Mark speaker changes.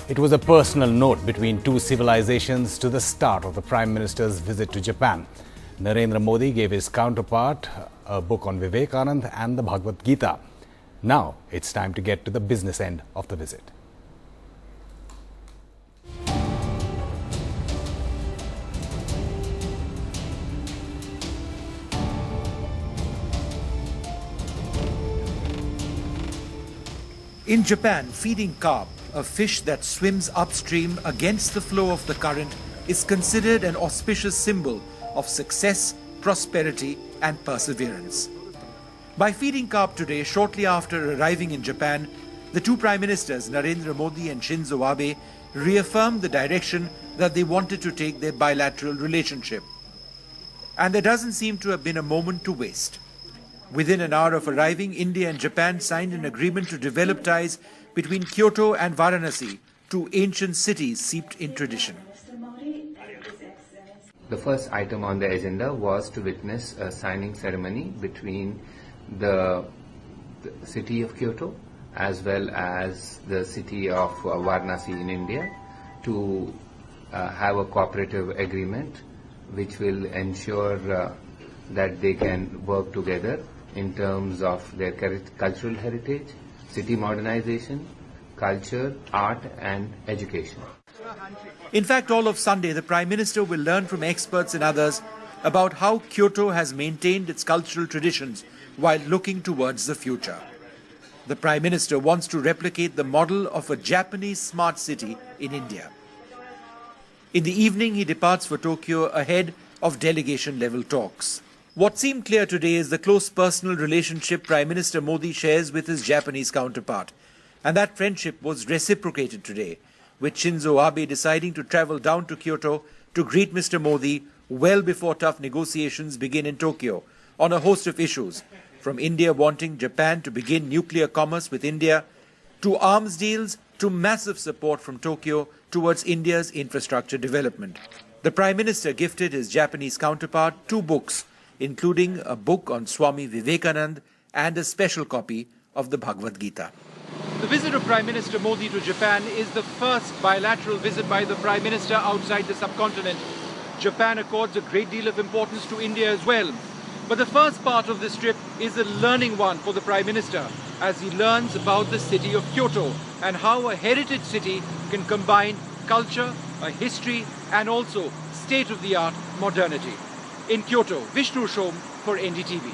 Speaker 1: It was a personal note between two civilizations to the start of the Prime Minister's visit to Japan. Narendra Modi gave his counterpart a book on Vivekananda and the Bhagavad Gita. Now it's time to get to the business end of the visit.
Speaker 2: In Japan, feeding carp, a fish that swims upstream against the flow of the current, is considered an auspicious symbol of success, prosperity and perseverance. By feeding carp today, shortly after arriving in Japan, the two Prime Ministers, Narendra Modi and Shinzo Abe, reaffirmed the direction that they wanted to take their bilateral relationship. And there doesn't seem to have been a moment to waste. Within an hour of arriving, India and Japan signed an agreement to develop ties between Kyoto and Varanasi, two ancient cities steeped in tradition.
Speaker 3: The first item on the agenda was to witness a signing ceremony between the city of Kyoto as well as the city of Varanasi in India to have a cooperative agreement which will ensure that they can work together in terms of their cultural heritage, city modernization, culture, art and education.
Speaker 2: In fact, all of Sunday, the Prime Minister will learn from experts and others about how Kyoto has maintained its cultural traditions while looking towards the future. The Prime Minister wants to replicate the model of a Japanese smart city in India. In the evening, he departs for Tokyo ahead of delegation-level talks. What seemed clear today is the close personal relationship Prime Minister Modi shares with his Japanese counterpart. And that friendship was reciprocated today, with Shinzo Abe deciding to travel down to Kyoto to greet Mr. Modi well before tough negotiations begin in Tokyo on a host of issues, from India wanting Japan to begin nuclear commerce with India, to arms deals, to massive support from Tokyo towards India's infrastructure development. The Prime Minister gifted his Japanese counterpart two books, including a book on Swami Vivekananda and a special copy of the Bhagavad Gita.
Speaker 4: The visit of Prime Minister Modi to Japan is the first bilateral visit by the Prime Minister outside the subcontinent. Japan accords a great deal of importance to India as well. But the first part of this trip is a learning one for the Prime Minister, as he learns about the city of Kyoto and how a heritage city can combine culture, a history and also state-of-the-art modernity. In Kyoto, Vishnu Shom for NDTV.